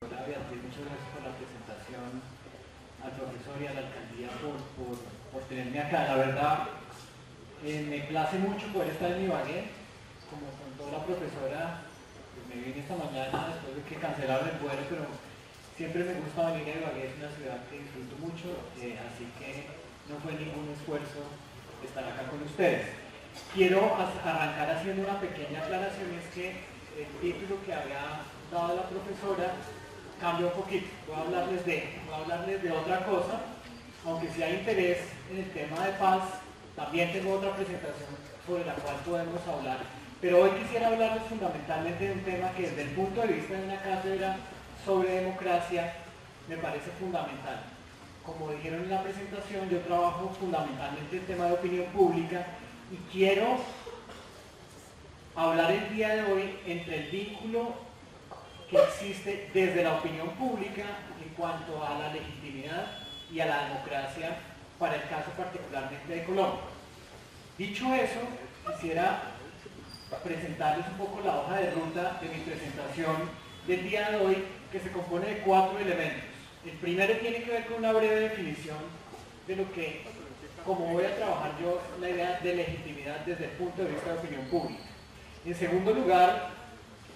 Hola Beatriz, muchas gracias por la presentación, al profesor y a la alcaldía por tenerme acá. La verdad, me place mucho poder estar en Ibagué. Como contó la profesora, pues me vine esta mañana después de que cancelaron el vuelo, pero siempre me gusta venir a Ibagué, es una ciudad que disfruto mucho, así que no fue ningún esfuerzo estar acá con ustedes. Quiero arrancar haciendo una pequeña aclaración, es que el título que había dado la profesora cambió un poquito. Voy a hablarles de otra cosa, aunque si hay interés en el tema de paz, también tengo otra presentación sobre la cual podemos hablar. Pero hoy quisiera hablarles fundamentalmente de un tema que desde el punto de vista de una cátedra sobre democracia me parece fundamental. Como dijeron en la presentación, yo trabajo fundamentalmente el tema de opinión pública y quiero hablar el día de hoy entre el vínculo que existe desde la opinión pública en cuanto a la legitimidad y a la democracia para el caso particularmente de Colombia. Dicho eso, quisiera presentarles un poco la hoja de ruta de mi presentación del día de hoy, que se compone de 4 elementos. El primero tiene que ver con una breve definición de lo que, como voy a trabajar yo, la idea de legitimidad desde el punto de vista de opinión pública. En segundo lugar,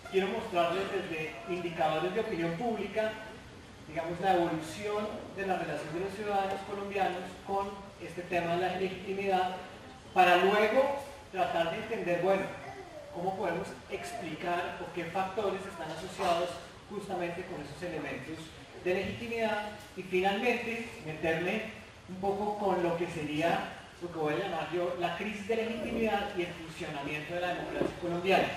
quiero mostrarles desde indicadores de opinión pública, digamos, la evolución de la relación de los ciudadanos colombianos con este tema de la legitimidad, para luego tratar de entender, bueno, cómo podemos explicar o qué factores están asociados justamente con esos elementos de legitimidad, y finalmente meterme un poco con lo que sería lo que voy a llamar yo la crisis de legitimidad y el funcionamiento de la democracia colombiana.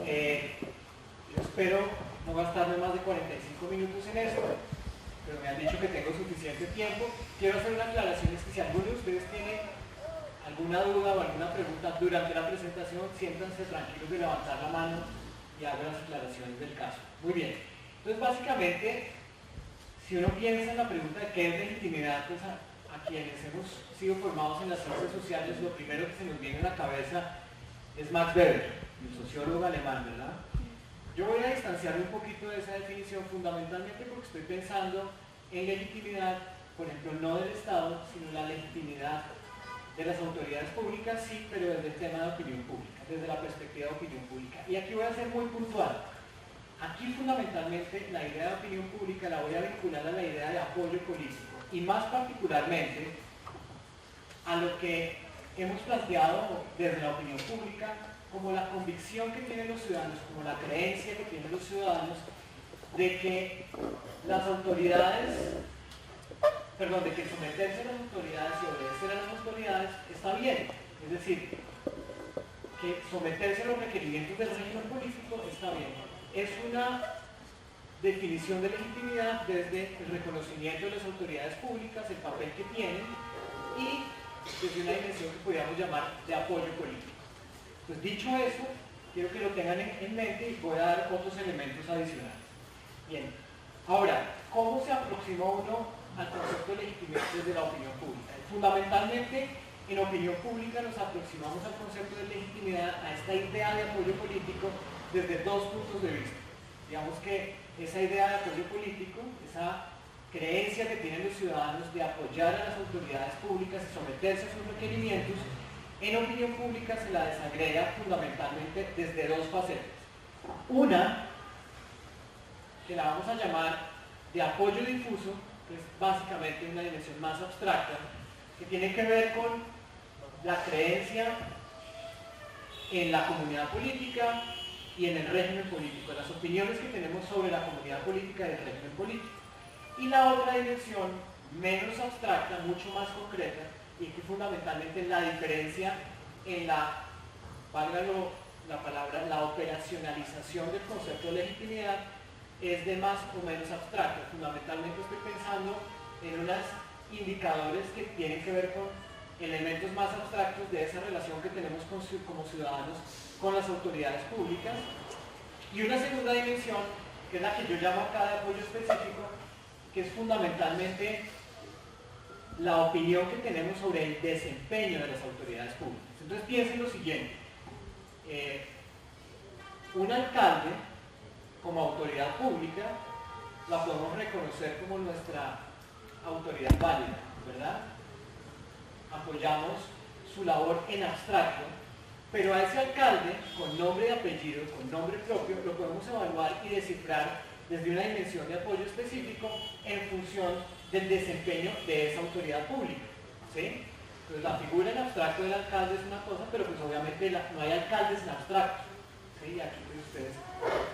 Yo espero no gastarme más de 45 minutos en esto, pero me han dicho que tengo suficiente tiempo. Quiero hacer una aclaración, es que si alguno de ustedes tiene alguna duda o alguna pregunta durante la presentación, siéntanse tranquilos de levantar la mano y hago las aclaraciones del caso. Muy bien, entonces básicamente, si uno piensa en la pregunta de qué es legitimidad, pues a quienes hemos sido formados en las ciencias sociales, lo primero que se nos viene a la cabeza es Max Weber, el sociólogo alemán, ¿verdad? Yo voy a distanciarme un poquito de esa definición, fundamentalmente porque estoy pensando en legitimidad, por ejemplo, no del Estado, sino la legitimidad de las autoridades públicas, sí, pero desde el tema de opinión pública, desde la perspectiva de opinión pública. Y aquí voy a ser muy puntual. Aquí fundamentalmente la idea de opinión pública la voy a vincular a la idea de apoyo político, y más particularmente a lo que hemos planteado desde la opinión pública como la convicción que tienen los ciudadanos, como la creencia que tienen los ciudadanos de que las autoridades, perdón, de que someterse a las autoridades y obedecer a las autoridades está bien. Es decir, que someterse a los requerimientos del régimen político está bien. Es una definición de legitimidad desde el reconocimiento de las autoridades públicas, el papel que tienen, y desde una dimensión que podríamos llamar de apoyo político. Pues dicho eso, quiero que lo tengan en mente y voy a dar otros elementos adicionales. Bien, ahora, ¿cómo se aproxima uno al concepto de legitimidad desde la opinión pública? Fundamentalmente, en opinión pública nos aproximamos al concepto de legitimidad, a esta idea de apoyo político, desde 2 puntos de vista. Digamos que esa idea de apoyo político, esa creencia que tienen los ciudadanos de apoyar a las autoridades públicas y someterse a sus requerimientos, en opinión pública se la desagrega fundamentalmente desde 2 facetas. Una, que la vamos a llamar de apoyo difuso, que es básicamente una dimensión más abstracta, que tiene que ver con la creencia en la comunidad política y en el régimen político, las opiniones que tenemos sobre la comunidad política y el régimen político. Y la otra dimensión, menos abstracta, mucho más concreta, y que fundamentalmente la diferencia en la, valga la palabra, la operacionalización del concepto de legitimidad es de más o menos abstracta. Fundamentalmente estoy pensando en unos indicadores que tienen que ver con elementos más abstractos de esa relación que tenemos como ciudadanos con las autoridades públicas, y una segunda dimensión, que es la que yo llamo acá de apoyo específico, que es fundamentalmente la opinión que tenemos sobre el desempeño de las autoridades públicas. Entonces piensen lo siguiente, un alcalde como autoridad pública la podemos reconocer como nuestra autoridad válida, ¿verdad? Apoyamos su labor en abstracto, pero a ese alcalde, con nombre y apellido, con nombre propio, lo podemos evaluar y descifrar desde una dimensión de apoyo específico en función del desempeño de esa autoridad pública, ¿sí? Entonces la figura en abstracto del alcalde es una cosa, pero pues obviamente no hay alcaldes en abstracto, ¿sí? Aquí pues ustedes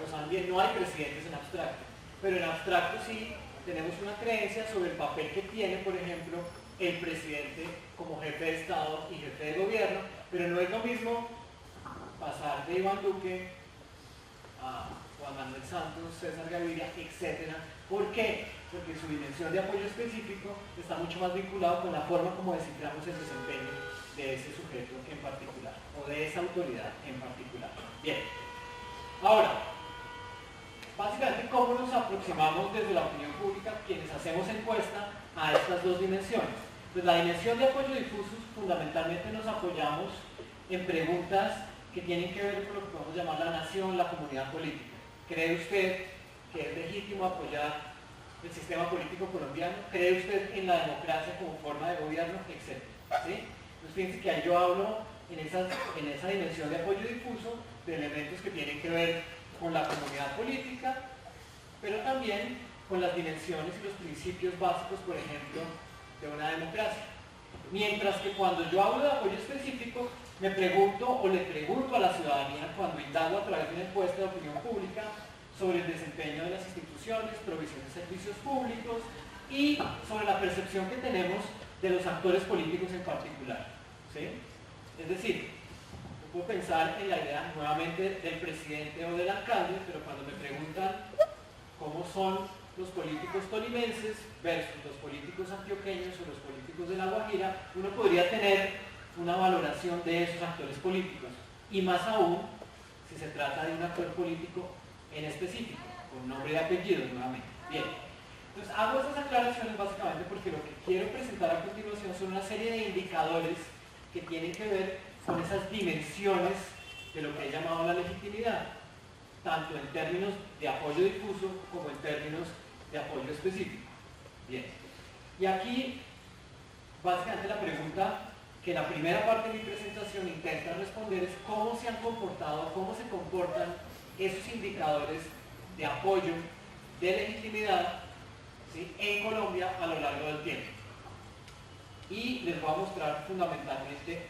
lo saben bien, no hay presidentes en abstracto, pero en abstracto sí tenemos una creencia sobre el papel que tiene, por ejemplo, el presidente como jefe de Estado y jefe de gobierno, pero no es lo mismo pasar de Iván Duque a Juan Manuel Santos, César Gaviria, etc. ¿Por qué? Porque su dimensión de apoyo específico está mucho más vinculado con la forma como desciframos el desempeño de ese sujeto en particular, o de esa autoridad en particular. Bien, ahora, básicamente, ¿cómo nos aproximamos desde la opinión pública quienes hacemos encuesta a estas dos dimensiones? Pues la dimensión de apoyo difuso, fundamentalmente nos apoyamos en preguntas que tienen que ver con lo que podemos llamar la nación, la comunidad política. ¿Cree usted que es legítimo apoyar el sistema político colombiano? ¿Cree usted en la democracia como forma de gobierno? Etcétera, ¿sí? Entonces fíjense que ahí yo hablo en esa dimensión de apoyo difuso de elementos que tienen que ver con la comunidad política, pero también con las dimensiones y los principios básicos, por ejemplo, de una democracia. Mientras que cuando yo hablo de apoyo específico, me pregunto o le pregunto a la ciudadanía cuando indago a través de una encuesta de opinión pública sobre el desempeño de las instituciones, provisión de servicios públicos y sobre la percepción que tenemos de los actores políticos en particular, ¿sí? Es decir, yo puedo pensar en la idea nuevamente del presidente o del alcalde, pero cuando me preguntan cómo son los políticos tolimenses versus los políticos antioqueños o los políticos de La Guajira, uno podría tener una valoración de esos actores políticos, y más aún si se trata de un actor político en específico, con nombre y apellido nuevamente. Bien, entonces hago esas aclaraciones básicamente porque lo que quiero presentar a continuación son una serie de indicadores que tienen que ver con esas dimensiones de lo que he llamado la legitimidad, tanto en términos de apoyo difuso como en términos de apoyo específico. Bien, y aquí básicamente la pregunta que la primera parte de mi presentación intenta responder es cómo se han comportado, cómo se comportan esos indicadores de apoyo, de legitimidad, ¿sí?, en Colombia a lo largo del tiempo. Y les voy a mostrar fundamentalmente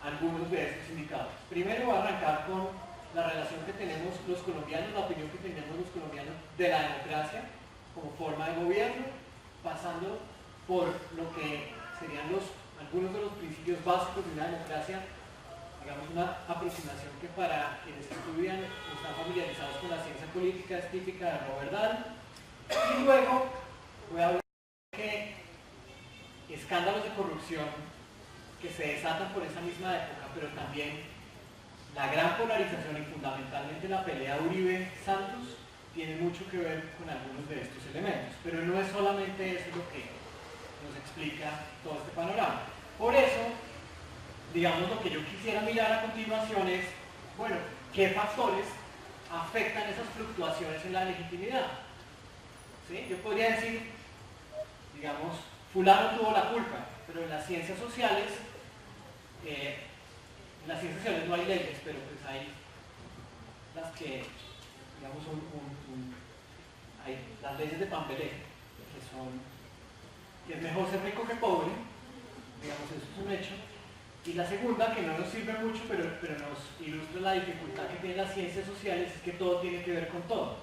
algunos de estos indicadores. Primero voy a arrancar con la relación que tenemos los colombianos, la opinión que tenemos los colombianos de la democracia como forma de gobierno, pasando por lo que serían algunos de los principios básicos de una democracia, digamos una aproximación que para quienes estudian o están familiarizados con la ciencia política es típica de Robert Dahl. Y luego voy a hablar de escándalos de corrupción que se desatan por esa misma época, pero también la gran polarización y fundamentalmente la pelea Uribe-Santos tiene mucho que ver con algunos de estos elementos, pero no es solamente eso lo que nos explica todo este panorama. Por eso, digamos, lo que yo quisiera mirar a continuación es, bueno, ¿qué factores afectan esas fluctuaciones en la legitimidad? ¿Sí? Yo podría decir, digamos, fulano tuvo la culpa, pero en las ciencias sociales no hay leyes, pero pues hay las que, digamos, hay las leyes de Pampelé, que son que es mejor ser rico que pobre, digamos, eso es un hecho. Y la segunda, que no nos sirve mucho, pero nos ilustra la dificultad que tienen las ciencias sociales, es que todo tiene que ver con todo.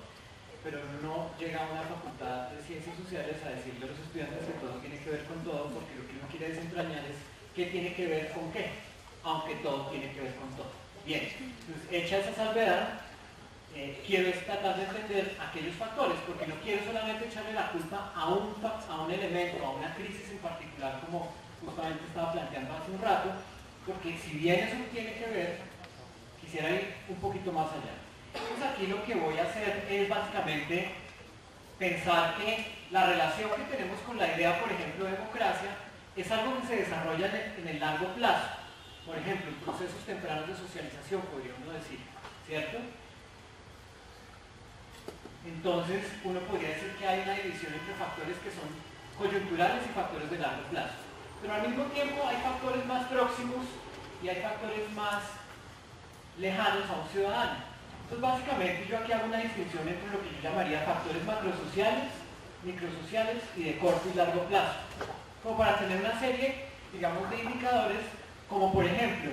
Pero uno no llega a una facultad de ciencias sociales a decirle a los estudiantes que todo tiene que ver con todo, porque lo que uno quiere desentrañar es qué tiene que ver con qué, aunque todo tiene que ver con todo. Bien, entonces, hecha esa salvedad, quiero tratar de entender aquellos factores, porque no quiero solamente echarle la culpa a un elemento, a una crisis en particular, como justamente estaba planteando hace un rato, porque si bien eso tiene que ver, quisiera ir un poquito más allá. Entonces aquí lo que voy a hacer es básicamente pensar que la relación que tenemos con la idea, por ejemplo, de democracia, es algo que se desarrolla en el largo plazo. Por ejemplo, en procesos tempranos de socialización, podríamos decir, ¿cierto? Entonces uno podría decir que hay una división entre factores que son coyunturales y factores de largo plazo. Pero al mismo tiempo hay factores más próximos y hay factores más lejanos a un ciudadano. Entonces básicamente yo aquí hago una distinción entre lo que yo llamaría factores macrosociales, microsociales y de corto y largo plazo. Como para tener una serie, digamos, de indicadores, como por ejemplo,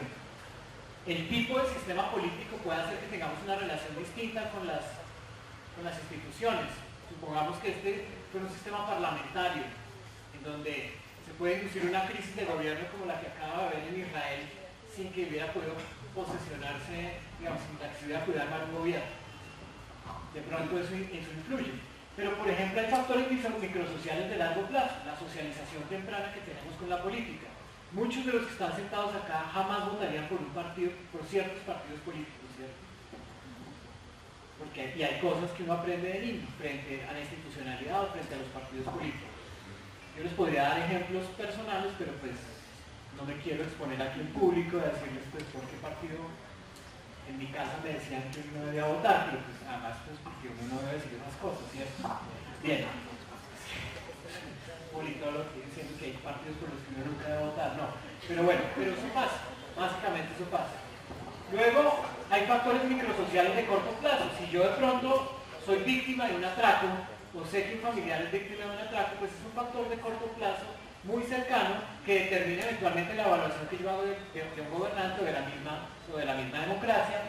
el tipo del sistema político puede hacer que tengamos una relación distinta con las instituciones. Supongamos que este fue un sistema parlamentario, en donde se puede inducir una crisis de gobierno como la que acaba de haber en Israel, sin que hubiera podido posesionarse, digamos, sin que se hubiera podido armar un gobierno. De pronto eso influye. Pero, por ejemplo, hay factores microsociales de largo plazo, la socialización temprana que tenemos con la política. Muchos de los que están sentados acá jamás votarían por un partido, por ciertos partidos políticos, ¿cierto? Porque y hay cosas que uno aprende de niño frente a la institucionalidad o frente a los partidos políticos. Yo les podría dar ejemplos personales, pero pues no me quiero exponer aquí en público a decirles pues por qué partido. En mi casa me decían que uno debía votar, pero pues además pues porque uno no debe decir esas cosas, ¿cierto? Bien. Politólogo diciendo que hay partidos por los que uno nunca debe votar, no. Pero bueno, pero eso pasa, básicamente eso pasa. Luego hay factores microsociales de corto plazo. Si yo de pronto soy víctima de un atraco, o sé que un familiar es víctima de un atraco, pues es un factor de corto plazo muy cercano que determina eventualmente la evaluación que yo hago de un gobernante o de la misma democracia.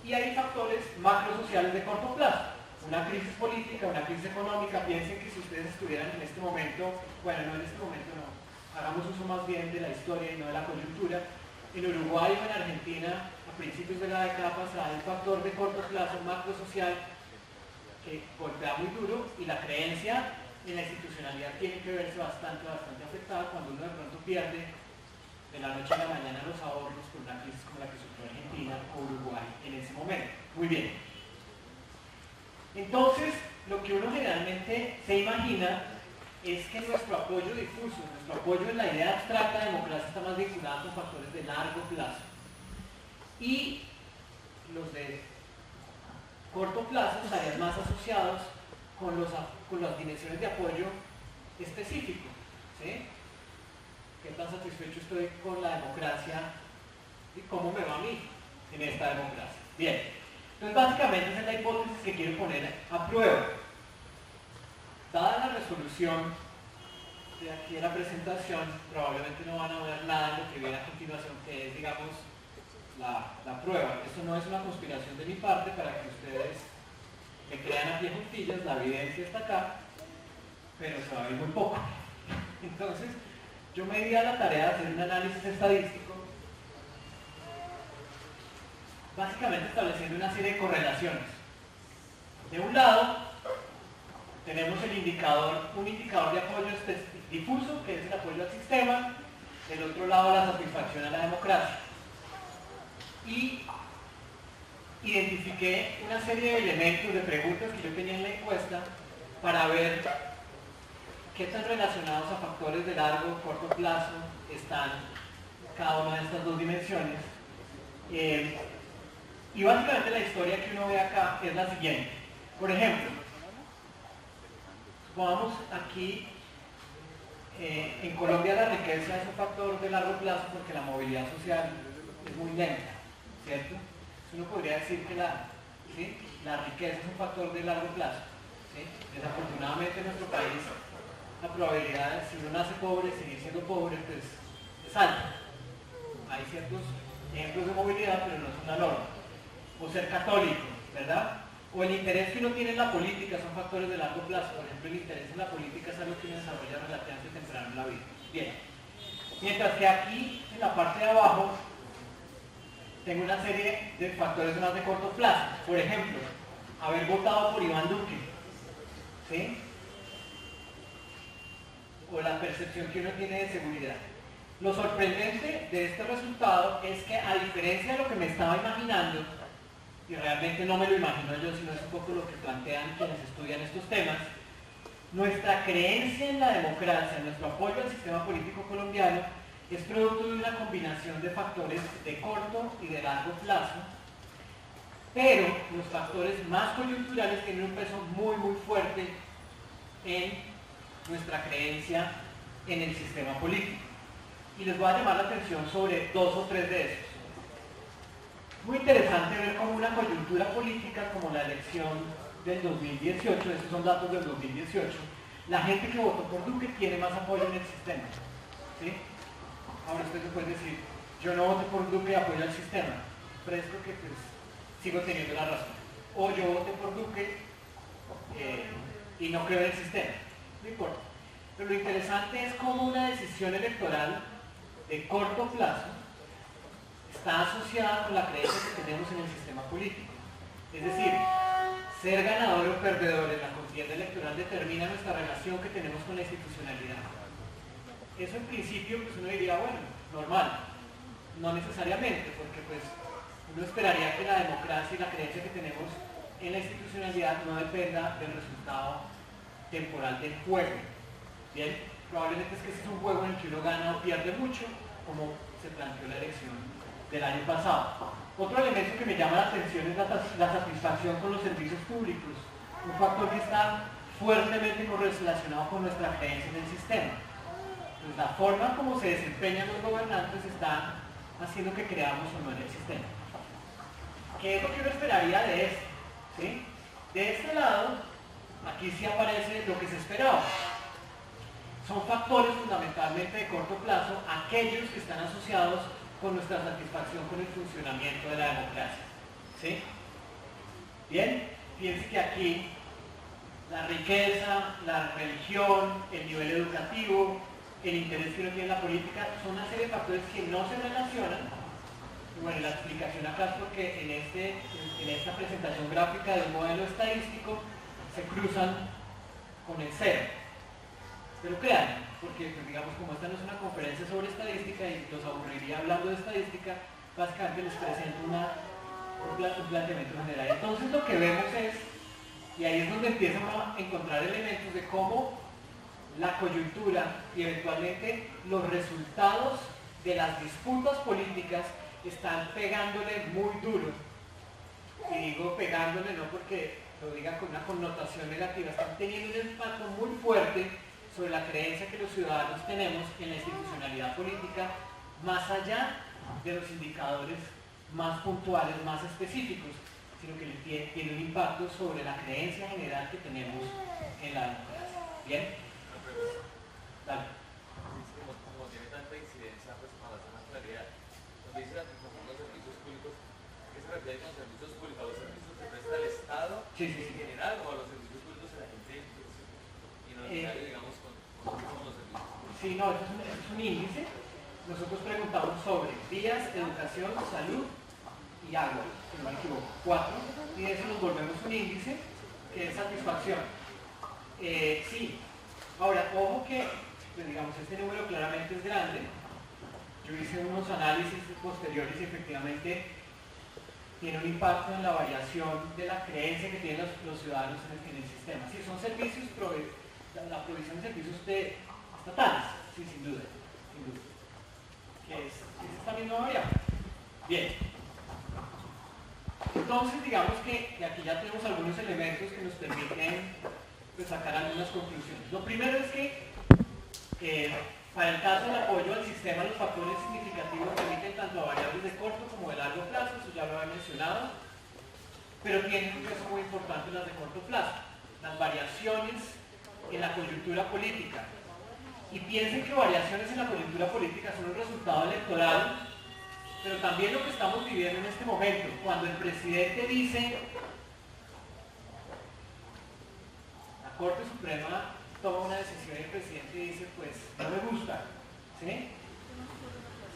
Y hay factores macrosociales de corto plazo. Una crisis política, una crisis económica. Piensen que si ustedes estuvieran en este momento, bueno, no en este momento, no, hagamos uso más bien de la historia y no de la coyuntura. En Uruguay o en Argentina, a principios de la década pasada, hay un factor de corto plazo macrosocial que golpea muy duro, y la creencia en la institucionalidad tiene que verse bastante afectada cuando uno de pronto pierde de la noche a la mañana los ahorros por una crisis como la que sufrió Argentina o Uruguay en ese momento. Muy bien. Entonces, lo que uno generalmente se imagina es que nuestro apoyo difuso, nuestro apoyo en la idea abstracta de democracia está más vinculado con factores de largo plazo. Y los de corto plazo estarían más asociados con las dimensiones de apoyo específico. ¿Sí? ¿Qué tan satisfecho estoy con la democracia y cómo me va a mí en esta democracia? Bien. Entonces, básicamente esa es la hipótesis que quiero poner a prueba. Dada la resolución de aquí de la presentación, probablemente no van a ver nada en lo que viene a continuación, que es, digamos, la prueba. Esto no es una conspiración de mi parte para que ustedes me crean a pie juntillas, la evidencia está acá, pero se va a ver muy poco. Entonces, yo me di a la tarea de hacer un análisis estadístico, básicamente estableciendo una serie de correlaciones. De un lado, tenemos un indicador de apoyo difuso, que es el apoyo al sistema. Del otro lado, la satisfacción a la democracia. Y identifiqué una serie de elementos, de preguntas que yo tenía en la encuesta para ver qué tan relacionados a factores de largo o corto plazo están cada una de estas dos dimensiones. Y básicamente la historia que uno ve acá es la siguiente. Por ejemplo, supongamos aquí, en Colombia la riqueza es un factor de largo plazo porque la movilidad social es muy lenta, ¿cierto? Uno podría decir que la riqueza es un factor de largo plazo. ¿Sí? Desafortunadamente en nuestro país la probabilidad de, si uno nace pobre, seguir siendo pobre, pues es alta. Hay ciertos ejemplos de movilidad, pero no es una norma. O ser católico, ¿verdad? O el interés que uno tiene en la política son factores de largo plazo. Por ejemplo, el interés en la política es algo que uno desarrolla relativamente temprano en la vida. Bien. Mientras que aquí, en la parte de abajo, tengo una serie de factores más de corto plazo. Por ejemplo, haber votado por Iván Duque. ¿Sí? O la percepción que uno tiene de seguridad. Lo sorprendente de este resultado es que, a diferencia de lo que me estaba imaginando, y realmente no me lo imagino yo, sino es un poco lo que plantean quienes estudian estos temas, nuestra creencia en la democracia, nuestro apoyo al sistema político colombiano, es producto de una combinación de factores de corto y de largo plazo, pero los factores más coyunturales tienen un peso muy, muy fuerte en nuestra creencia en el sistema político. Y les voy a llamar la atención sobre 2 o 3 de esos. Muy interesante ver cómo una coyuntura política como la elección del 2018, estos son datos del 2018, la gente que votó por Duque tiene más apoyo en el sistema. ¿Sí? Ahora ustedes pueden decir, yo no voté por Duque y apoyo al sistema, pero es porque pues, sigo teniendo la razón. O yo voté por Duque y no creo en el sistema, no importa. Pero lo interesante es cómo una decisión electoral de corto plazo está asociada con la creencia que tenemos en el sistema político. Es decir, ser ganador o perdedor en la contienda electoral determina nuestra relación que tenemos con la institucionalidad. Eso en principio pues uno diría, bueno, normal. No necesariamente, porque pues uno esperaría que la democracia y la creencia que tenemos en la institucionalidad no dependa del resultado temporal del juego. Bien, probablemente es que ese es un juego en el que uno gana o pierde mucho, como se planteó la elección del año pasado. Otro elemento que me llama la atención es la satisfacción con los servicios públicos, un factor que está fuertemente correlacionado con nuestra creencia en el sistema. Pues la forma como se desempeñan los gobernantes está haciendo que creamos o no en el sistema. ¿Qué es lo que uno esperaría de esto? ¿Sí? De este lado, aquí sí aparece lo que se esperaba. Son factores fundamentalmente de corto plazo, aquellos que están asociados con nuestra satisfacción con el funcionamiento de la democracia. ¿Sí? Bien, fíjense que aquí la riqueza, la religión, el nivel educativo, el interés que uno tiene en la política, son una serie de factores que no se relacionan. Y bueno, la explicación acá es porque en esta presentación gráfica del modelo estadístico se cruzan con el cero. Pero crean, porque pues, digamos, como esta no es una conferencia sobre estadística y los aburriría hablando de estadística, básicamente les presento un planteamiento general. Entonces lo que vemos es, y ahí es donde empiezan a encontrar elementos de cómo la coyuntura y eventualmente los resultados de las disputas políticas están pegándole muy duro. Y digo pegándole no porque lo diga con una connotación negativa, están teniendo un impacto muy fuerte sobre la creencia que los ciudadanos tenemos en la institucionalidad política, más allá de los indicadores más puntuales, más específicos, sino que tiene un impacto sobre la creencia general que tenemos en la democracia. ¿Bien? Dale. Como tiene tanta incidencia, pues para hacer una claridad, cuando dice la transformación de los servicios públicos, ¿qué se refiere con servicios públicos? ¿A los servicios que presta el Estado en general o a los servicios públicos de la gente? Y no digamos, con los servicios públicos. Sí, no, esto es un índice. Nosotros preguntamos sobre vías, educación, salud y agua, si no me equivoco, 4, y de eso nos volvemos un índice que es satisfacción. Sí, ahora, ojo que, pues digamos, este número claramente es grande. Yo hice unos análisis posteriores y efectivamente tiene un impacto en la variación de la creencia que tienen los ciudadanos en el sistema. Sí, son servicios, la provisión de servicios estatales, sí, sin duda, que es esta misma variable. Bien. Entonces, digamos que aquí ya tenemos algunos elementos que nos permiten pues, sacar algunas conclusiones. Lo primero es que para el caso del apoyo al sistema, los factores significativos permiten tanto a variables de corto como de largo plazo, eso ya lo había mencionado, pero tienen un peso muy importante las de corto plazo, las variaciones en la coyuntura política. Y piensen que variaciones en la coyuntura política son un resultado electoral, pero también lo que estamos viviendo en este momento, cuando el presidente dice, la Corte Suprema toma una decisión y el presidente dice, pues, no me gusta, ¿sí?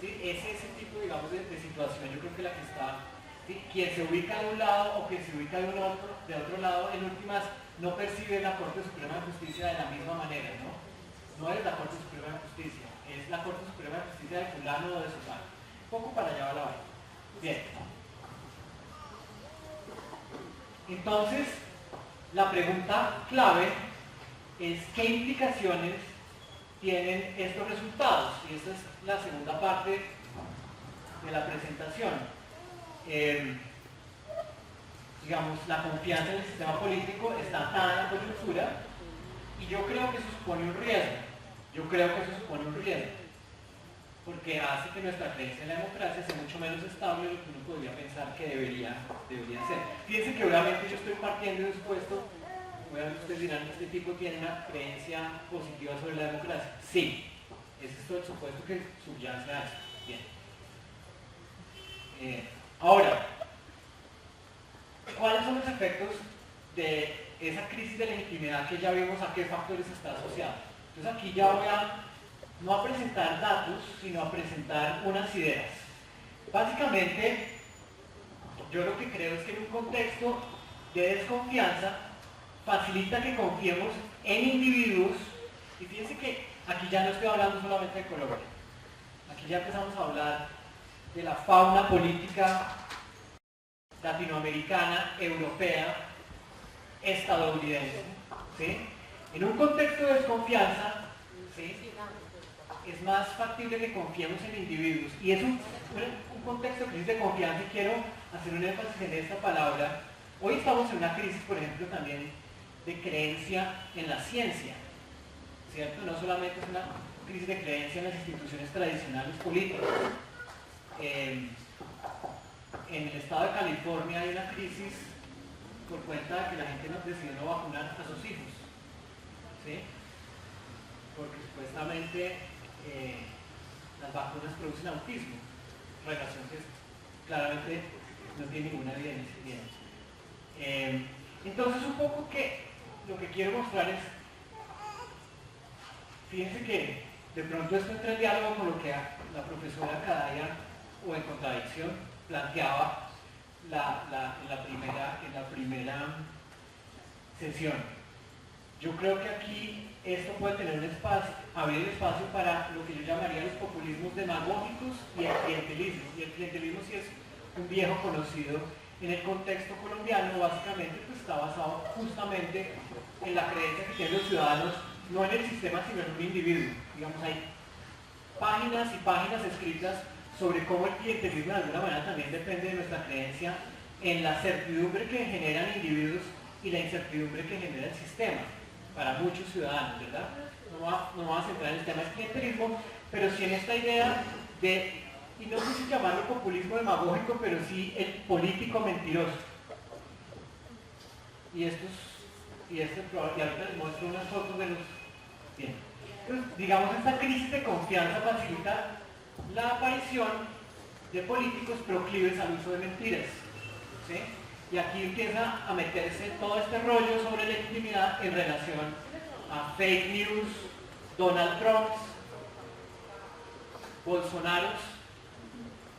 ¿Sí? Es ese tipo, digamos, de situación, yo creo que la que está, ¿sí? Quien se ubica de un lado o quien se ubica de otro lado, en últimas, no percibe la Corte Suprema de Justicia de la misma manera, ¿no? No es la Corte Suprema de Justicia, es la Corte Suprema de Justicia de fulano o de sutano. Un poco para allá va la vaina. Bien. Entonces, la pregunta clave es qué implicaciones tienen estos resultados. Y esta es la segunda parte de la presentación. digamos, la confianza en el sistema político está atada a la coyuntura, y yo creo que eso supone un riesgo. Porque hace que nuestra creencia en la democracia sea mucho menos estable de lo que uno podría pensar que debería ser. Fíjense que obviamente yo estoy partiendo de un supuesto, obviamente ustedes dirán que este tipo tiene una creencia positiva sobre la democracia. Sí, ese es todo el supuesto que subyace a eso. Bien. Ahora, ¿cuáles son los efectos de esa crisis de legitimidad que ya vimos a qué factores está asociado? Entonces aquí ya voy no a presentar datos, sino a presentar unas ideas. Básicamente, yo lo que creo es que en un contexto de desconfianza facilita que confiemos en individuos, y fíjense que aquí ya no estoy hablando solamente de Colombia, aquí ya empezamos a hablar de la fauna política latinoamericana, europea, estadounidense, ¿sí? En un contexto de desconfianza, ¿sí?, es más factible que confiemos en individuos. Y es un contexto de crisis de confianza, y quiero hacer un énfasis en esta palabra. Hoy estamos en una crisis, por ejemplo, también de creencia en la ciencia, ¿cierto? No solamente es una crisis de creencia en las instituciones tradicionales políticas. En el estado de California hay una crisis por cuenta de que la gente decidió no vacunar a sus hijos, ¿sí? Porque supuestamente las vacunas producen autismo, relación que claramente no tiene ninguna evidencia. Entonces, un poco que lo que quiero mostrar es, fíjense que de pronto esto entra en diálogo con lo que la profesora Cadaya, o en contradicción, planteaba en la primera sesión. Yo creo que aquí esto puede tener un espacio, abrir espacio para lo que yo llamaría los populismos demagógicos y el clientelismo. Y el clientelismo sí es un viejo conocido en el contexto colombiano. Básicamente pues está basado justamente en la creencia que tienen los ciudadanos, no en el sistema sino en un individuo. Digamos, hay páginas y páginas escritas sobre cómo el clientelismo de alguna manera también depende de nuestra creencia en la certidumbre que generan individuos y la incertidumbre que genera el sistema para muchos ciudadanos, ¿verdad? No vamos a centrar en el tema del clientelismo, pero sí en esta idea de, y no sé si llamarlo populismo demagógico, pero sí el político mentiroso. Y ahorita les muestro unas fotos de los... Bien. Entonces, digamos, esta crisis de confianza facilita la aparición de políticos proclives al uso de mentiras, ¿sí? Y aquí empieza a meterse todo este rollo sobre legitimidad en relación a fake news, Donald Trump, Bolsonaro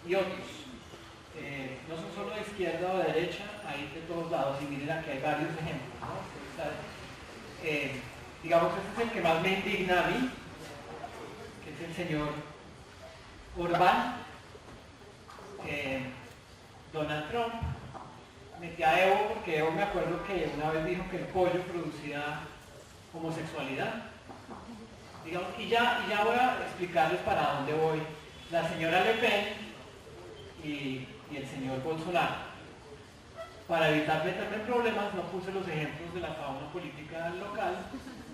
y otros. No son solo de izquierda o de derecha, hay de todos lados, y miren aquí hay varios ejemplos, ¿no? Digamos, este es el que más me indigna a mí, que es el señor Orbán. Donald Trump metía a Evo porque Evo, me acuerdo que una vez dijo que el pollo producía homosexualidad. Digamos, y ya voy a explicarles para dónde voy. La señora Le Pen y el señor Bolsonaro. Para evitar meterme en problemas, no puse los ejemplos de la fauna política local,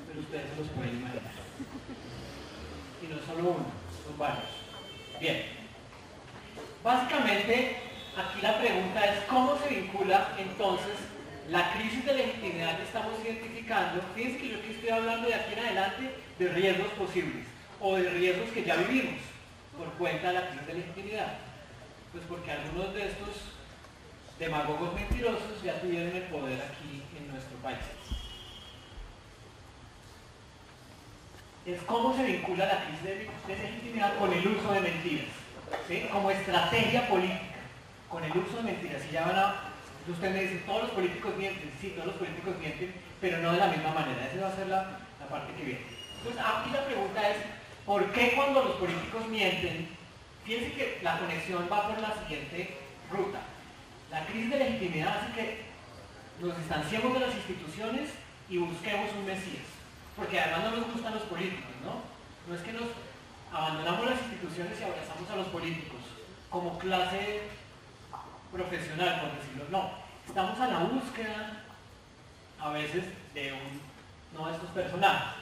pero ustedes se los pueden imaginar. Y no solo uno, son varios. Bien. Básicamente, aquí la pregunta es cómo se vincula entonces la crisis de legitimidad que estamos identificando. Fíjense que yo aquí estoy hablando de aquí en adelante de riesgos posibles o de riesgos que ya vivimos por cuenta de la crisis de legitimidad. Pues porque algunos de estos demagogos mentirosos ya tuvieron el poder aquí en nuestro país. Es cómo se vincula la crisis de legitimidad con el uso de mentiras, ¿sí? Como estrategia política, con el uso de mentiras. Y ya van a... Usted me dice, todos los políticos mienten. Sí, todos los políticos mienten, pero no de la misma manera. Esa va a ser la parte que viene. Entonces, aquí la pregunta es, ¿por qué cuando los políticos mienten? Fíjense que la conexión va por la siguiente ruta. La crisis de legitimidad hace que nos distanciemos de las instituciones y busquemos un mesías. Porque además no nos gustan los políticos, ¿no? No es que nos abandonamos las instituciones y abrazamos a los políticos como clase profesional, por decirlo. No, estamos a la búsqueda a veces de uno de estos personajes.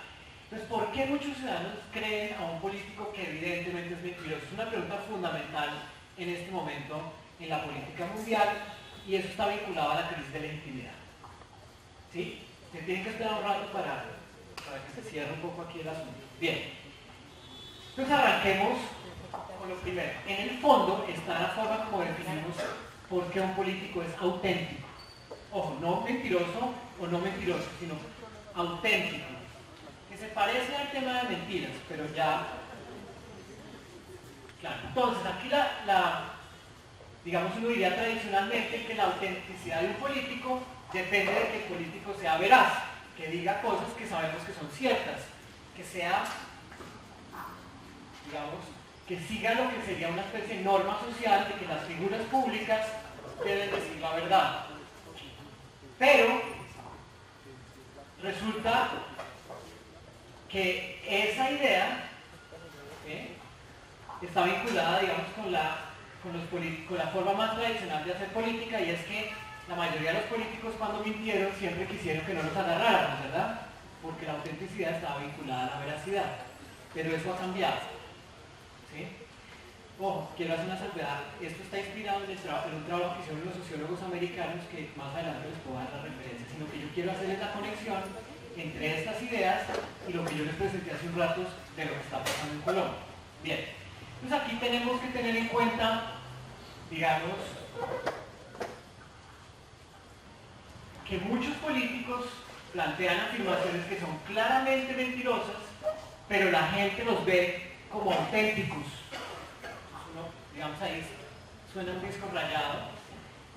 Entonces, ¿por qué muchos ciudadanos creen a un político que evidentemente es mentiroso? Es una pregunta fundamental en este momento en la política mundial, y eso está vinculado a la crisis de legitimidad. ¿Sí? Se tienen que esperar un rato para que se cierre un poco aquí el asunto. Bien. Entonces arranquemos con lo primero. En el fondo está la forma como definimos por qué un político es auténtico. Ojo, no mentiroso o no mentiroso, sino auténtico. Que se parece al tema de mentiras, pero ya... Claro, entonces aquí digamos, uno diría tradicionalmente que la autenticidad de un político depende de que el político sea veraz, que diga cosas que sabemos que son ciertas, que sea, digamos, que siga lo que sería una especie de norma social de que las figuras públicas deben decir la verdad. Pero resulta que esa idea está vinculada, digamos, con la forma más tradicional de hacer política, y es que la mayoría de los políticos, cuando mintieron, siempre quisieron que no los agarráramos, ¿verdad? Porque la autenticidad estaba vinculada a la veracidad. Pero eso ha cambiado. ¿Sí? Ojo, quiero hacer una salvedad. Esto está inspirado en un trabajo que hicieron los sociólogos americanos, que más adelante les puedo dar la referencia, sino que yo quiero hacer la conexión entre estas ideas y lo que yo les presenté hace un rato de lo que está pasando en Colombia. Bien, entonces aquí tenemos que tener en cuenta, digamos, que muchos políticos plantean afirmaciones que son claramente mentirosas, pero la gente los ve como auténticos. Uno, digamos, ahí suena un disco rayado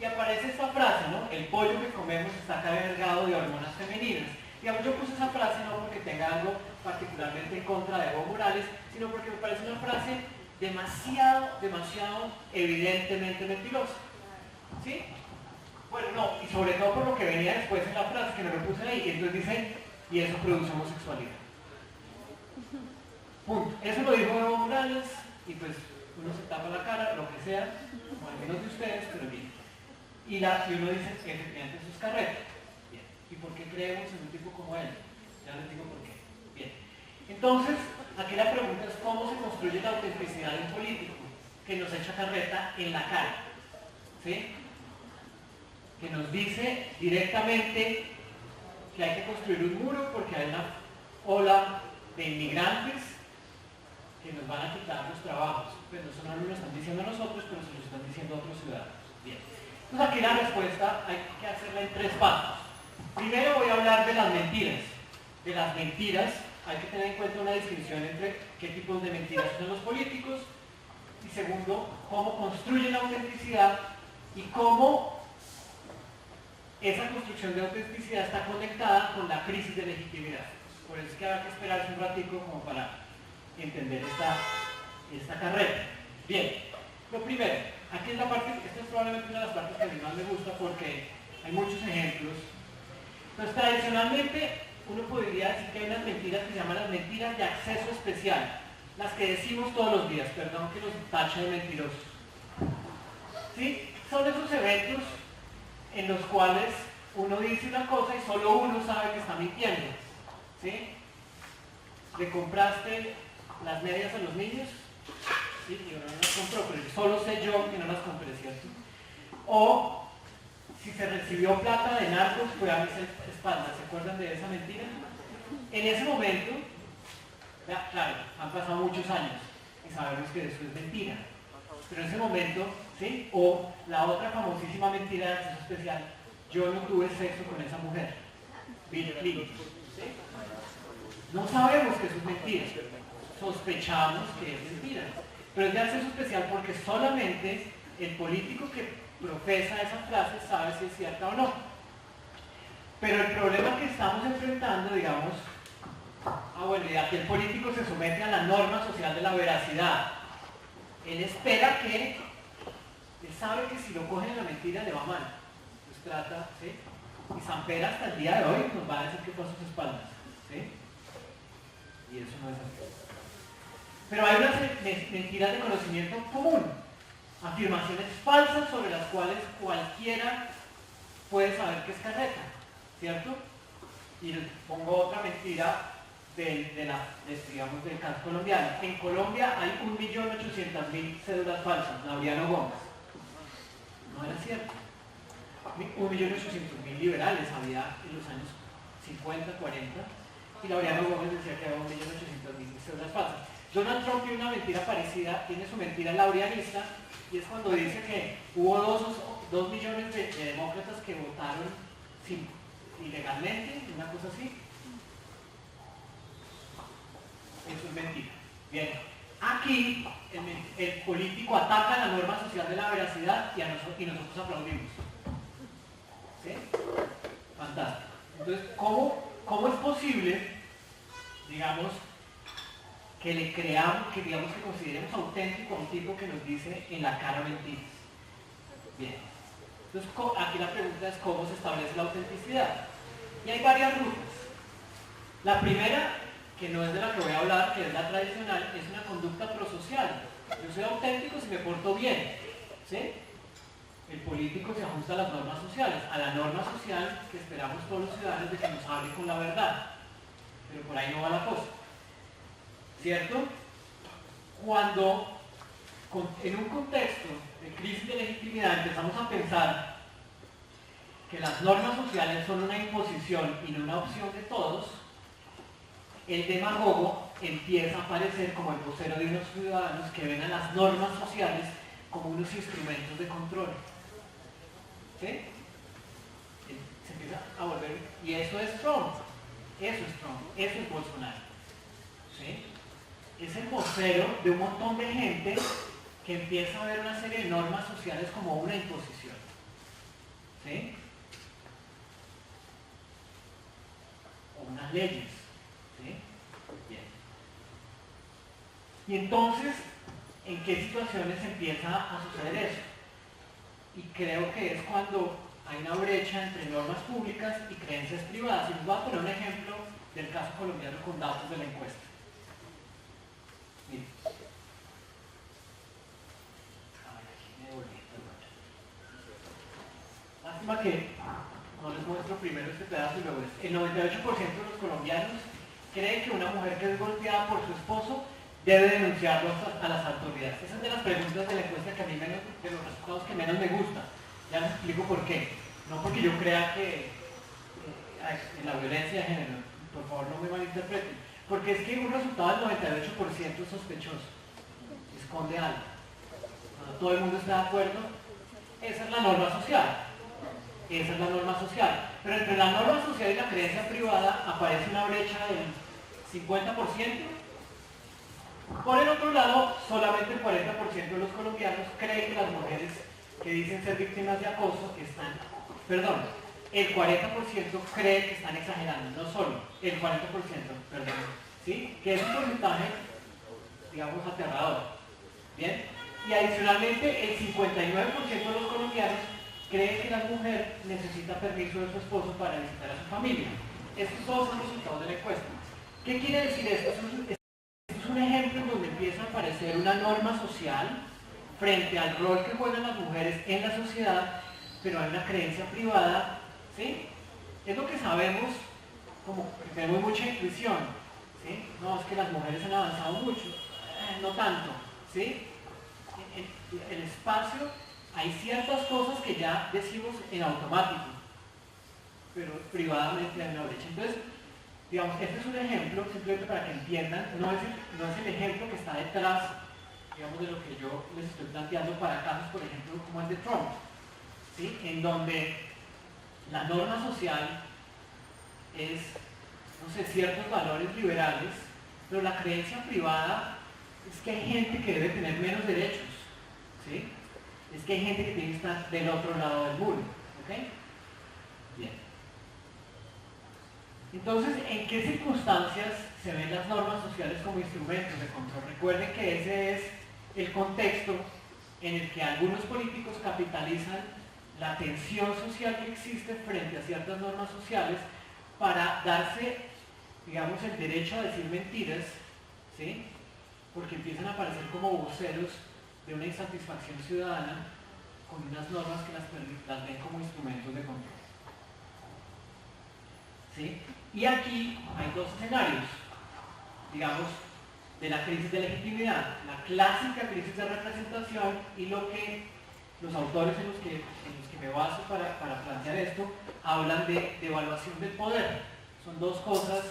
y aparece esta frase, ¿no? El pollo que comemos está cargado de hormonas femeninas. Digamos, yo puse esa frase no porque tenga algo particularmente en contra de Evo Morales, sino porque me parece una frase demasiado evidentemente mentirosa. ¿Sí? Bueno, no, y sobre todo por lo que venía después en la frase, que no lo puse ahí, y entonces dicen, y eso produce homosexualidad. Punto. Eso lo dijo Evo Morales, y pues uno se tapa la cara, lo que sea, como algunos de ustedes, pero bien. Y uno dice, efectivamente, eso es carreta. Bien. ¿Y por qué creemos en un tipo como él? Ya les digo por qué. Bien. Entonces, aquí la pregunta es cómo se construye la autenticidad de un político que nos echa carreta en la cara. ¿Sí? Que nos dice directamente que hay que construir un muro porque hay una ola de inmigrantes que nos van a quitar los trabajos. Pues eso no nos lo están diciendo a nosotros, pero se lo están diciendo a otros ciudadanos. Bien. Entonces aquí la respuesta hay que hacerla en tres pasos. Primero voy a hablar de las mentiras. De las mentiras hay que tener en cuenta una distinción entre qué tipos de mentiras son los políticos, y segundo, cómo construyen la autenticidad y cómo esa construcción de autenticidad está conectada con la crisis de legitimidad. Por eso es que habrá que esperarse un ratico como para entender esta carrera. Bien, lo primero, aquí es la parte, esta es probablemente una de las partes que a mí más me gusta porque hay muchos ejemplos. Entonces, tradicionalmente, uno podría decir que hay unas mentiras que se llaman las mentiras de acceso especial, las que decimos todos los días, perdón que los tache de mentirosos. ¿Sí? Son esos eventos en los cuales uno dice una cosa y solo uno sabe que está mintiendo. ¿Sí? ¿Le compraste las medias a los niños? Sí, yo no las compró, pero solo sé yo que no las compré, ¿cierto? O si se recibió plata de narcos fue a mis espaldas. ¿Se acuerdan de esa mentira? En ese momento, ya, claro, han pasado muchos años y sabemos que eso es mentira. Pero en ese momento, ¿sí? O la otra famosísima mentira de acceso especial, yo no tuve sexo con esa mujer. Bill Clinton. ¿Sí? No sabemos que eso es mentira. Sospechamos que es mentira. Pero es de acceso especial porque solamente el político que profesa esa frase sabe si es cierta o no. Pero el problema que estamos enfrentando, digamos, bueno, y aquí el político se somete a la norma social de la veracidad. Él espera que, él sabe que si lo cogen en la mentira le va mal. Pues trata, ¿sí? Y Samper hasta el día de hoy nos va a decir que fue a sus espaldas, ¿sí? Y eso no es así. Pero hay unas mentiras de conocimiento común, afirmaciones falsas sobre las cuales cualquiera puede saber que es carreta, ¿cierto? Y les pongo otra mentira digamos, del caso colombiano. En Colombia hay 1.800.000 cédulas falsas, Laureano Gómez. No era cierto. 1.800.000 liberales había en los años 50, 40, y Laureano Gómez decía que había 1.800.000 cédulas falsas. Donald Trump tiene una mentira parecida, tiene su mentira laureanista, y es cuando dice que hubo 2 millones de demócratas que votaron ilegalmente, una cosa así. Eso es mentira. Bien, aquí el político ataca la norma social de la veracidad y nosotros aplaudimos. ¿Sí? Fantástico. Entonces, ¿cómo es posible, digamos, que le creamos, que consideremos auténtico a un tipo que nos dice en la cara mentiras? Bien. Entonces, aquí la pregunta es cómo se establece la autenticidad. Y hay varias rutas. La primera, que no es de la que voy a hablar, que es la tradicional, es una conducta prosocial. Yo soy auténtico si me porto bien. ¿Sí? El político se ajusta a las normas sociales, a la norma social que esperamos todos los ciudadanos de que nos hable con la verdad. Pero por ahí no va la cosa. ¿Cierto? Cuando en un contexto de crisis de legitimidad empezamos a pensar que las normas sociales son una imposición y no una opción de todos, el demagogo empieza a aparecer como el vocero de unos ciudadanos que ven a las normas sociales como unos instrumentos de control. ¿Sí? Se empieza a volver, y eso es Trump, eso es Bolsonaro. ¿Sí? Es el vocero de un montón de gente que empieza a ver una serie de normas sociales como una imposición. ¿Sí? O unas leyes. ¿Sí? Bien. Y entonces, ¿en qué situaciones empieza a suceder eso? Y creo que es cuando hay una brecha entre normas públicas y creencias privadas. Y les voy a poner un ejemplo del caso colombiano con datos de la encuesta. Miren. Lástima que no les muestro primero este pedazo y luego este. El 98% de los colombianos cree que una mujer que es golpeada por su esposo debe denunciarlo a las autoridades. Esa es de las preguntas de la encuesta que a mí de los resultados que menos me gustan. Ya les explico por qué. No porque yo crea que en la violencia de género, por favor no me malinterpreten, porque es que un resultado del 98% es sospechoso, esconde algo. Cuando todo el mundo está de acuerdo, esa es la norma social. Esa es la norma social. Pero entre la norma social y la creencia privada aparece una brecha del 50%. Por el otro lado, solamente el 40% de los colombianos creen que las mujeres que dicen ser víctimas de acoso el 40% cree que están exagerando, no solo, el 40%, perdón, ¿sí? Que es un porcentaje, digamos, aterrador. ¿Bien? Y adicionalmente, el 59% de los colombianos cree que la mujer necesita permiso de su esposo para visitar a su familia. Estos todos son resultados de la encuesta. ¿Qué quiere decir esto? Es un ejemplo en donde empieza a aparecer una norma social frente al rol que juegan las mujeres en la sociedad, pero hay una creencia privada, ¿sí? Es lo que sabemos, como que tenemos mucha intuición, ¿sí? No, es que las mujeres han avanzado mucho, no tanto, ¿sí? El espacio, hay ciertas cosas que ya decimos en automático, pero privadamente hay una brecha. Entonces, digamos, este es un ejemplo, simplemente para que entiendan, no es el ejemplo que está detrás, digamos, de lo que yo les estoy planteando para casos, por ejemplo, como el de Trump, ¿sí? En donde la norma social es, no sé, ciertos valores liberales, pero la creencia privada es que hay gente que debe tener menos derechos, ¿sí? Es que hay gente que tiene que estar del otro lado del muro, ¿ok? Bien. Entonces, ¿en qué circunstancias se ven las normas sociales como instrumentos de control? Recuerden que ese es el contexto en el que algunos políticos capitalizan la tensión social que existe frente a ciertas normas sociales para darse, digamos, el derecho a decir mentiras, ¿sí? Porque empiezan a aparecer como voceros de una insatisfacción ciudadana con unas normas que las ven como instrumentos de control. ¿Sí? Y aquí hay dos escenarios, digamos, de la crisis de legitimidad, la clásica crisis de representación y lo que los autores en los que me baso para plantear esto hablan de evaluación del poder. Son dos cosas,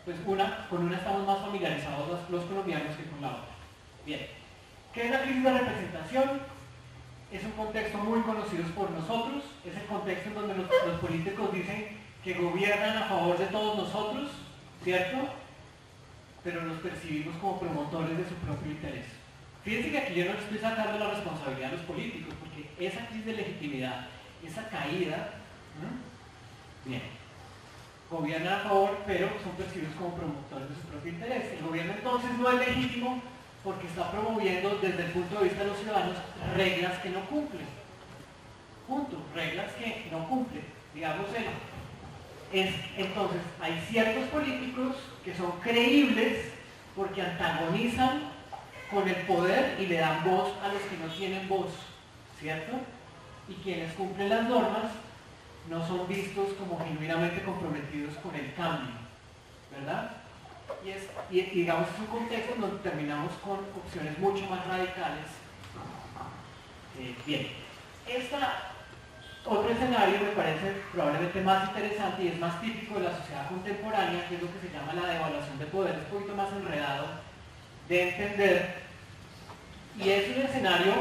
pues con una estamos más familiarizados los colombianos que con la otra. Bien, ¿qué es la crisis de representación? Es un contexto muy conocido por nosotros, es el contexto en donde los políticos dicen que gobiernan a favor de todos nosotros, ¿cierto? Pero los percibimos como promotores de su propio interés. Fíjense que aquí yo no les estoy sacando la responsabilidad a los políticos, porque esa crisis de legitimidad, esa caída, bien, gobiernan a favor, pero son percibidos como promotores de su propio interés. El gobierno entonces no es legítimo porque está promoviendo desde el punto de vista de los ciudadanos reglas que no cumplen. Punto, reglas que no cumplen. Digamos, entonces hay ciertos políticos que son creíbles porque antagonizan con el poder y le dan voz a los que no tienen voz, ¿cierto? Y quienes cumplen las normas no son vistos como genuinamente comprometidos con el cambio, ¿verdad? Y digamos, es un contexto en donde terminamos con opciones mucho más radicales. Bien, otro escenario me parece probablemente más interesante y es más típico de la sociedad contemporánea, que es lo que se llama la devaluación de poder, es un poquito más enredado de entender, y es un escenario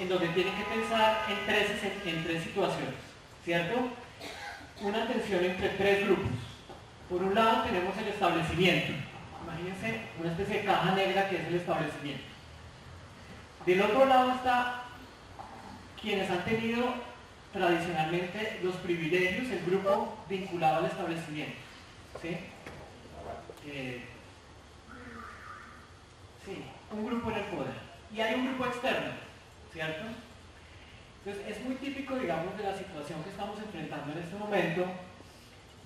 en donde tienen que pensar en tres situaciones, ¿cierto? Una tensión entre tres grupos. Por un lado tenemos el establecimiento, imagínense una especie de caja negra que es el establecimiento. Del otro lado está quienes han tenido tradicionalmente los privilegios, el grupo vinculado al establecimiento, ¿sí? Sí, un grupo en el poder. Y hay un grupo externo, ¿cierto? Entonces es muy típico, digamos, de la situación que estamos enfrentando en este momento,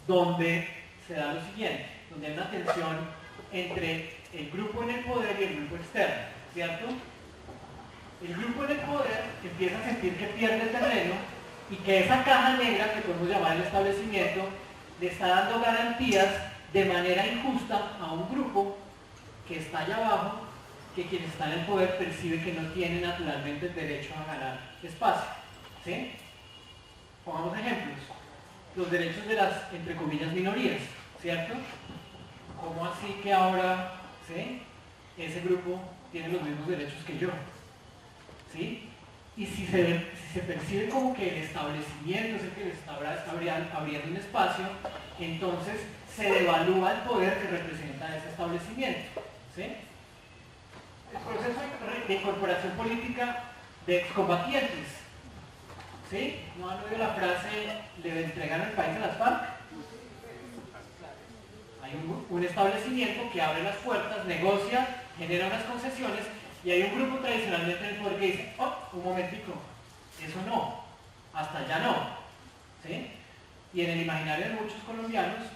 donde se da lo siguiente, donde hay una tensión entre el grupo en el poder y el grupo externo, ¿cierto? El grupo en el poder empieza a sentir que pierde terreno y que esa caja negra, que podemos llamar el establecimiento, le está dando garantías de manera injusta a un grupo que está allá abajo, que quien está en el poder percibe que no tiene naturalmente el derecho a ganar espacio, ¿sí? Pongamos ejemplos. Los derechos de las, entre comillas, minorías, ¿cierto? ¿Cómo así que ahora, ¿sí?, ese grupo tiene los mismos derechos que yo? ¿Sí? Y si se percibe como que el establecimiento es el que les está abriendo un espacio, entonces se devalúa el poder que representa ese establecimiento, ¿sí? El proceso de incorporación política de excombatientes, ¿sí? ¿No han oído la frase "le entregaron el país a las FARC"? Hay un establecimiento que abre las puertas, negocia, genera unas concesiones, y hay un grupo tradicionalmente en el poder que dice: oh, un momentico, eso no, hasta allá no, ¿sí? Y en el imaginario de muchos colombianos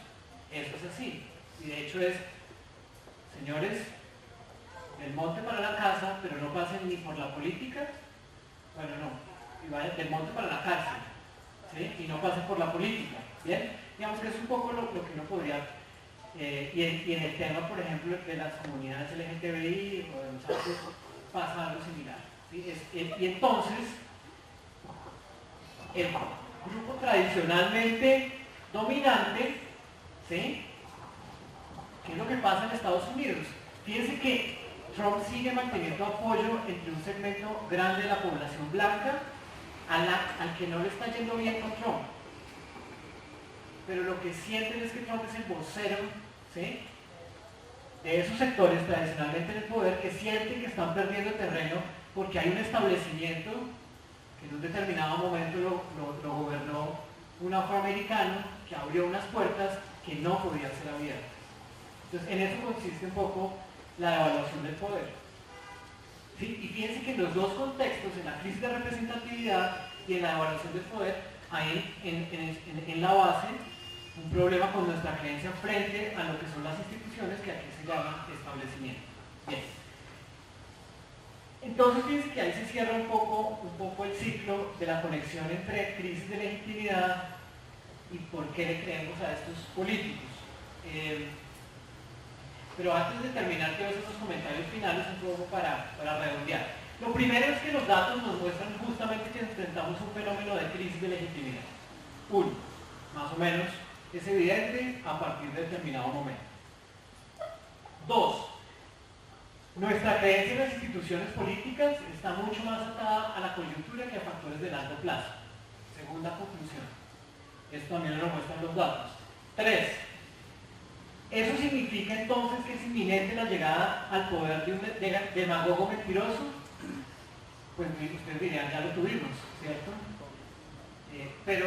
eso es así, y de hecho es: señores, del monte para la casa, pero no pasen ni por la política, bueno, no, y vayan del monte para la cárcel, ¿sí? Y no pasen por la política, ¿bien? Digamos que es un poco lo que uno podría, y en el tema, por ejemplo, de las comunidades LGTBI o de los actos, pasa algo similar, ¿sí? Y entonces, el grupo tradicionalmente dominante, ¿sí?, ¿qué es lo que pasa en Estados Unidos? Fíjense que Trump sigue manteniendo apoyo entre un segmento grande de la población blanca al que no le está yendo bien con Trump. Pero lo que sienten es que Trump es el vocero, ¿sí?, de esos sectores tradicionalmente en el poder, que sienten que están perdiendo terreno porque hay un establecimiento que en un determinado momento lo gobernó un afroamericano que abrió unas puertas que no podían ser abiertas. Entonces, en eso consiste un poco la evaluación del poder. ¿Sí? Y fíjense que en los dos contextos, en la crisis de representatividad y en la evaluación del poder, hay en la base un problema con nuestra creencia frente a lo que son las instituciones, que aquí se llama establecimiento. Bien. Entonces fíjense que ahí se cierra un poco el ciclo de la conexión entre crisis de legitimidad y por qué le creemos a estos políticos. Pero antes de terminar, quiero hacer unos comentarios finales un poco para redondear. Lo primero es que los datos nos muestran justamente que enfrentamos un fenómeno de crisis de legitimidad. Uno, más o menos, es evidente a partir de determinado momento. Dos, nuestra creencia en las instituciones políticas está mucho más atada a la coyuntura que a factores de largo plazo. Segunda conclusión. Esto también lo muestran los datos. Tres, ¿eso significa entonces que es inminente la llegada al poder de un demagogo mentiroso? Pues ustedes dirían, ya lo tuvimos, ¿cierto? Pero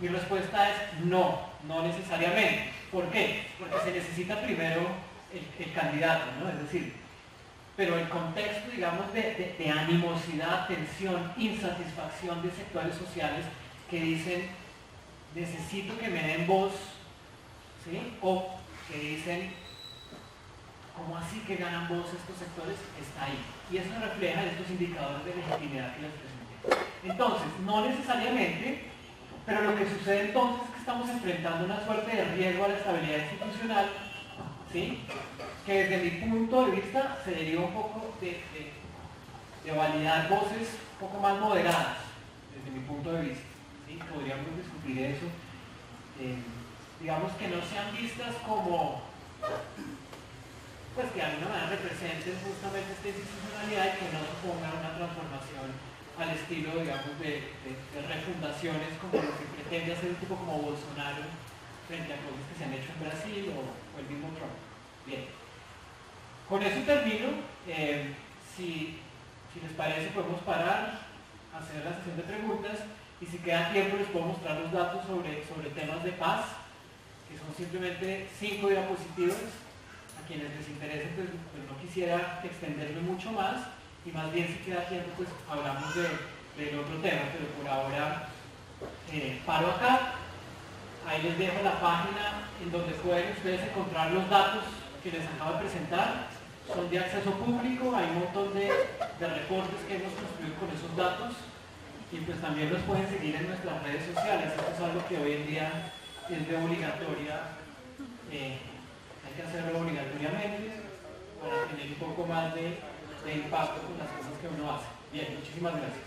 mi respuesta es no, no necesariamente. ¿Por qué? Porque se necesita primero el candidato, ¿no? Es decir, pero el contexto, digamos, de animosidad, tensión, insatisfacción de sectores sociales que dicen, necesito que me den voz, ¿sí? O que dicen, ¿cómo así que ganan voz estos sectores? Está ahí. Y eso refleja estos indicadores de legitimidad que les presenté. Entonces, no necesariamente, pero lo que sucede entonces es que estamos enfrentando una suerte de riesgo a la estabilidad institucional, ¿sí? Que desde mi punto de vista se deriva un poco de validar voces un poco más moderadas, desde mi punto de vista, ¿sí? Podríamos discutir eso. Digamos que no sean vistas como, pues que de alguna manera representen justamente esta institucionalidad y que no supongan una transformación al estilo, digamos, de refundaciones como lo que pretende hacer un tipo como Bolsonaro frente a cosas que se han hecho en Brasil o el mismo Trump. Bien. Con eso termino. Si les parece, podemos parar, hacer la sesión de preguntas y si queda tiempo les puedo mostrar los datos sobre temas de paz, que son simplemente 5 diapositivas. A quienes les interese, pues no quisiera extenderme mucho más y más bien si queda tiempo, pues hablamos del otro tema, pero por ahora paro acá. Ahí les dejo la página en donde pueden ustedes encontrar los datos que les acabo de presentar. Son de acceso público, hay un montón de reportes que hemos construido con esos datos y pues también los pueden seguir en nuestras redes sociales. Esto es algo que hoy en día es de obligatoria, hay que hacerlo obligatoriamente para tener un poco más de impacto con las cosas que uno hace. Bien, muchísimas gracias.